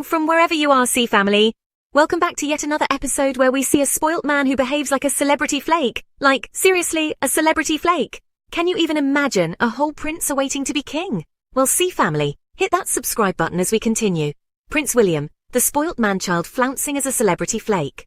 From wherever you are, C family. Welcome back to yet another episode where we see a spoilt man who behaves like a celebrity flake. Like, seriously, a celebrity flake. Can you even imagine a whole prince awaiting to be king? Well, C family, hit that subscribe button as we continue. Prince William, the spoilt man-child flouncing as a celebrity flake.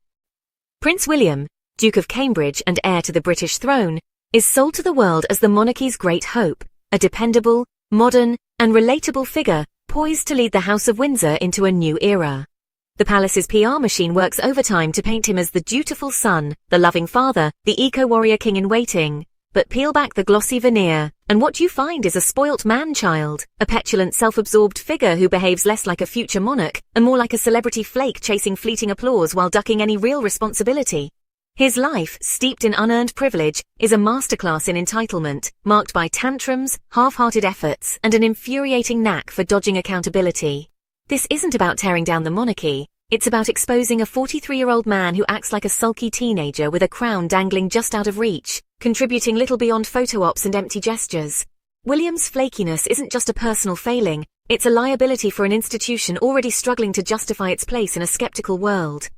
Prince William, Duke of Cambridge and heir to the British throne, is sold to the world as the monarchy's great hope, a dependable, modern, and relatable figure poised to lead the House of Windsor into a new era. The palace's PR machine works overtime to paint him as the dutiful son, the loving father, the eco-warrior king-in-waiting. But peel back the glossy veneer, and what you find is a spoilt man-child, a petulant self-absorbed figure who behaves less like a future monarch and more like a celebrity flake chasing fleeting applause while ducking any real responsibility. His life, steeped in unearned privilege, is a masterclass in entitlement, marked by tantrums, half-hearted efforts, and an infuriating knack for dodging accountability. This isn't about tearing down the monarchy, it's about exposing a 43-year-old man who acts like a sulky teenager with a crown dangling just out of reach, contributing little beyond photo ops and empty gestures. William's flakiness isn't just a personal failing, it's a liability for an institution already struggling to justify its place in a skeptical world.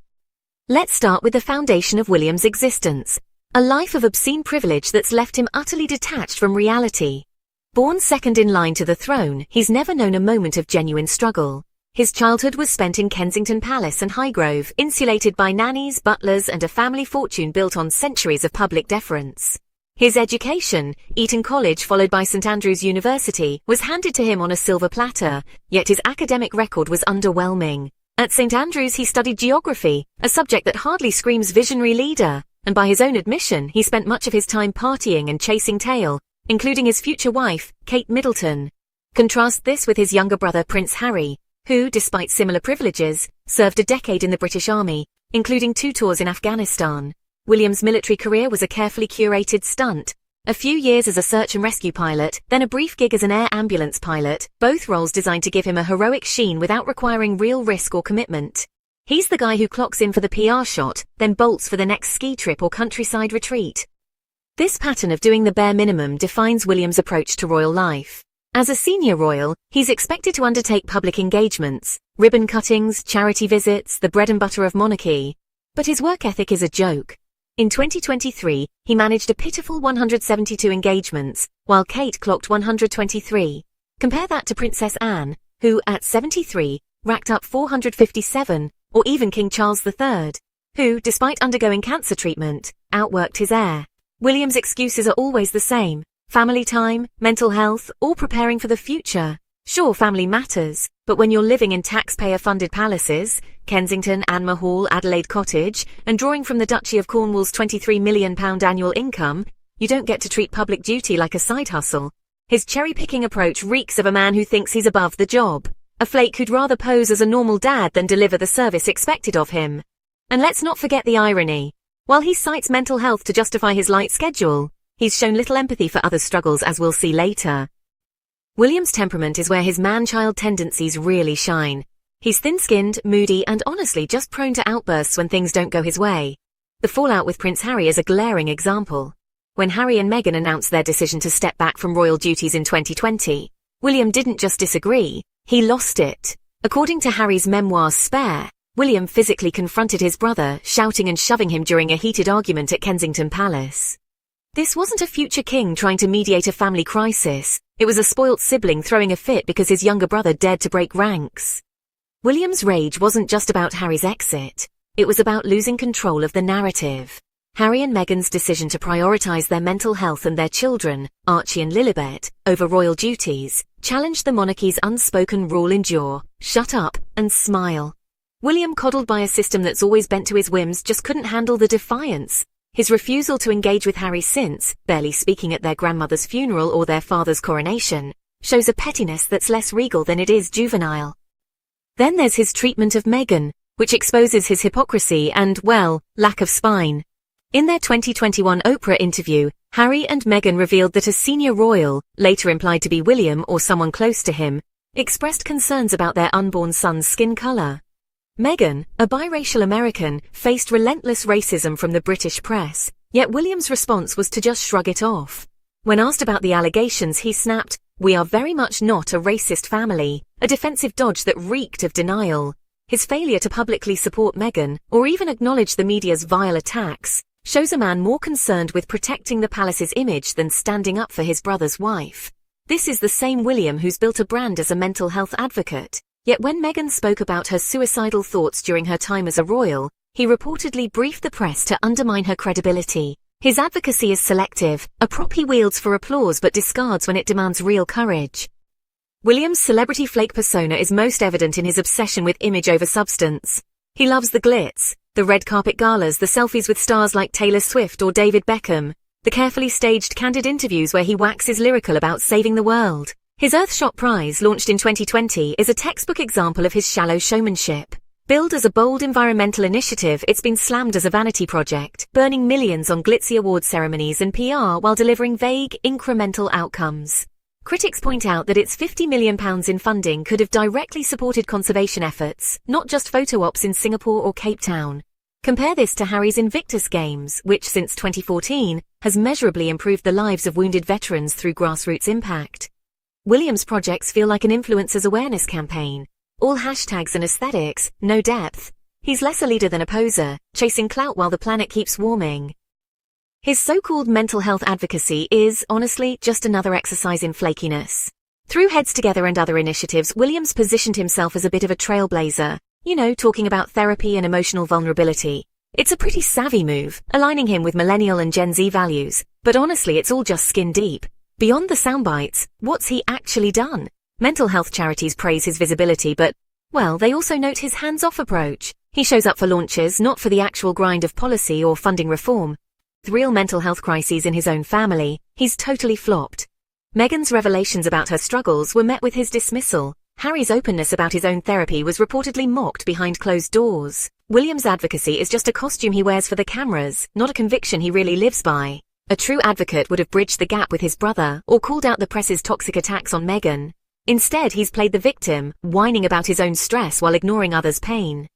Let's start with the foundation of William's existence, a life of obscene privilege that's left him utterly detached from reality. Born second in line to the throne, he's never known a moment of genuine struggle. His childhood was spent in Kensington Palace and Highgrove, insulated by nannies, butlers, and a family fortune built on centuries of public deference. His education, Eton College followed by St Andrews University, was handed to him on a silver platter, yet his academic record was underwhelming. At St Andrews he studied geography, a subject that hardly screams visionary leader, and by his own admission he spent much of his time partying and chasing tail, including his future wife, Kate Middleton. Contrast this with his younger brother Prince Harry, who, despite similar privileges, served a decade in the British Army, including 2 tours in Afghanistan. William's military career was a carefully curated stunt. A few years as a search and rescue pilot, then a brief gig as an air ambulance pilot, both roles designed to give him a heroic sheen without requiring real risk or commitment. He's the guy who clocks in for the PR shot, then bolts for the next ski trip or countryside retreat. This pattern of doing the bare minimum defines William's approach to royal life. As a senior royal, he's expected to undertake public engagements, ribbon cuttings, charity visits, the bread and butter of monarchy. But his work ethic is a joke. In 2023, he managed a pitiful 172 engagements, while Kate clocked 123. Compare that to Princess Anne, who, at 73, racked up 457, or even King Charles III, who, despite undergoing cancer treatment, outworked his heir. William's excuses are always the same: family time, mental health, or preparing for the future. Sure, family matters, but when you're living in taxpayer-funded palaces, Kensington, Anmer Hall, Adelaide Cottage, and drawing from the Duchy of Cornwall's £23 million annual income, you don't get to treat public duty like a side hustle. His cherry-picking approach reeks of a man who thinks he's above the job, a flake who'd rather pose as a normal dad than deliver the service expected of him. And let's not forget the irony. While he cites mental health to justify his light schedule, he's shown little empathy for others' struggles, as we'll see later. William's temperament is where his man-child tendencies really shine. He's thin-skinned, moody, and honestly just prone to outbursts when things don't go his way. The fallout with Prince Harry is a glaring example. When Harry and Meghan announced their decision to step back from royal duties in 2020, William didn't just disagree, he lost it. According to Harry's memoir Spare, William physically confronted his brother, shouting and shoving him during a heated argument at Kensington Palace. This wasn't a future king trying to mediate a family crisis. It was a spoilt sibling throwing a fit because his younger brother dared to break ranks. William's rage wasn't just about Harry's exit. It was about losing control of the narrative. Harry and Meghan's decision to prioritize their mental health and their children, Archie and Lilibet, over royal duties, challenged the monarchy's unspoken rule: endure, shut up, and smile. William, coddled by a system that's always bent to his whims, just couldn't handle the defiance. His refusal to engage with Harry since, barely speaking at their grandmother's funeral or their father's coronation, shows a pettiness that's less regal than it is juvenile. Then there's his treatment of Meghan, which exposes his hypocrisy and, well, lack of spine. In their 2021 Oprah interview, Harry and Meghan revealed that a senior royal, later implied to be William or someone close to him, expressed concerns about their unborn son's skin color. Meghan, a biracial American, faced relentless racism from the British press, yet William's response was to just shrug it off. When asked about the allegations, he snapped, "We are very much not a racist family," a defensive dodge that reeked of denial. His failure to publicly support Meghan, or even acknowledge the media's vile attacks, shows a man more concerned with protecting the palace's image than standing up for his brother's wife. This is the same William who's built a brand as a mental health advocate. Yet when Meghan spoke about her suicidal thoughts during her time as a royal, he reportedly briefed the press to undermine her credibility. His advocacy is selective, a prop he wields for applause but discards when it demands real courage. William's celebrity flake persona is most evident in his obsession with image over substance. He loves the glitz, the red carpet galas, the selfies with stars like Taylor Swift or David Beckham, the carefully staged candid interviews where he waxes lyrical about saving the world. His Earthshot Prize, launched in 2020, is a textbook example of his shallow showmanship. Billed as a bold environmental initiative, it's been slammed as a vanity project, burning millions on glitzy award ceremonies and PR while delivering vague, incremental outcomes. Critics point out that its £50 million in funding could have directly supported conservation efforts, not just photo ops in Singapore or Cape Town. Compare this to Harry's Invictus Games, which since 2014 has measurably improved the lives of wounded veterans through grassroots impact. William's projects feel like an influencer's awareness campaign. All hashtags and aesthetics, no depth. He's less a leader than a poser, chasing clout while the planet keeps warming. His so-called mental health advocacy is, honestly, just another exercise in flakiness. Through Heads Together and other initiatives, Williams positioned himself as a bit of a trailblazer, talking about therapy and emotional vulnerability. It's a pretty savvy move, aligning him with millennial and Gen Z values, but honestly it's all just skin deep. Beyond the soundbites, what's he actually done? Mental health charities praise his visibility but, well, they also note his hands-off approach. He shows up for launches, not for the actual grind of policy or funding reform. With real mental health crises in his own family, he's totally flopped. Meghan's revelations about her struggles were met with his dismissal. Harry's openness about his own therapy was reportedly mocked behind closed doors. William's advocacy is just a costume he wears for the cameras, not a conviction he really lives by. A true advocate would have bridged the gap with his brother or called out the press's toxic attacks on Meghan. Instead, he's played the victim, whining about his own stress while ignoring others' pain.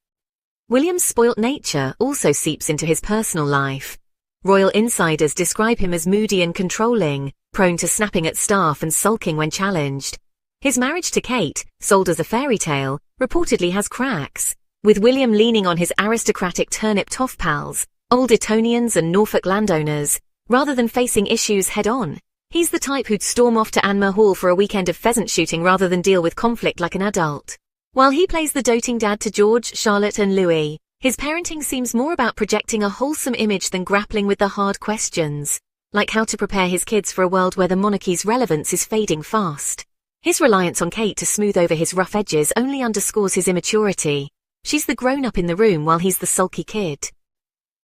William's spoilt nature also seeps into his personal life. Royal insiders describe him as moody and controlling, prone to snapping at staff and sulking when challenged. His marriage to Kate, sold as a fairy tale, reportedly has cracks, with William leaning on his aristocratic turnip toff pals, old Etonians and Norfolk landowners, rather than facing issues head-on. He's the type who'd storm off to Anmer Hall for a weekend of pheasant shooting rather than deal with conflict like an adult. While he plays the doting dad to George, Charlotte and Louis, his parenting seems more about projecting a wholesome image than grappling with the hard questions, like how to prepare his kids for a world where the monarchy's relevance is fading fast. His reliance on Kate to smooth over his rough edges only underscores his immaturity. She's the grown-up in the room while he's the sulky kid.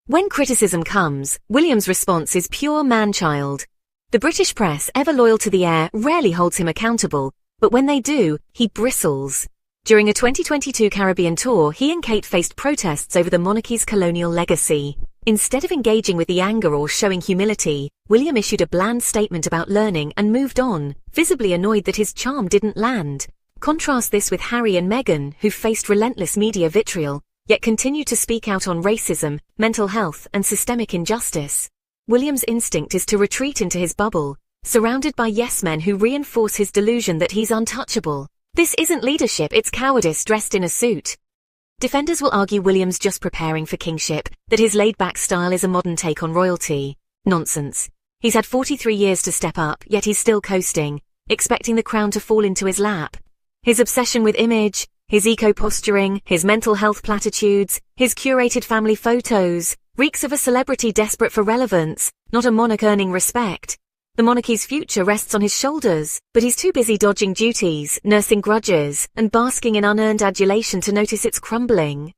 When criticism comes, William's response is pure man-child. The British press, ever loyal to the heir, rarely holds him accountable, but when they do, he bristles. During a 2022 Caribbean tour, he and Kate faced protests over the monarchy's colonial legacy. Instead of engaging with the anger or showing humility, William issued a bland statement about learning and moved on, visibly annoyed that his charm didn't land. Contrast this with Harry and Meghan, who faced relentless media vitriol, yet continue to speak out on racism, mental health, and systemic injustice. William's instinct is to retreat into his bubble, surrounded by yes-men who reinforce his delusion that he's untouchable. This isn't leadership, it's cowardice dressed in a suit. Defenders will argue William's just preparing for kingship, that his laid-back style is a modern take on royalty. Nonsense. He's had 43 years to step up, yet he's still coasting, expecting the crown to fall into his lap. His obsession with image, his eco-posturing, his mental health platitudes, his curated family photos, reeks of a celebrity desperate for relevance, not a monarch earning respect. The monarchy's future rests on his shoulders, but he's too busy dodging duties, nursing grudges, and basking in unearned adulation to notice it's crumbling.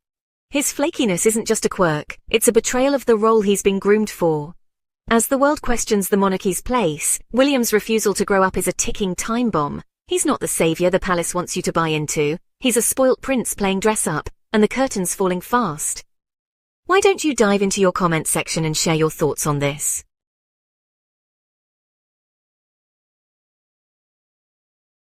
His flakiness isn't just a quirk, it's a betrayal of the role he's been groomed for. As the world questions the monarchy's place, William's refusal to grow up is a ticking time bomb. He's not the savior the palace wants you to buy into. He's a spoilt prince playing dress-up, and the curtain's falling fast. Why don't you dive into your comment section and share your thoughts on this?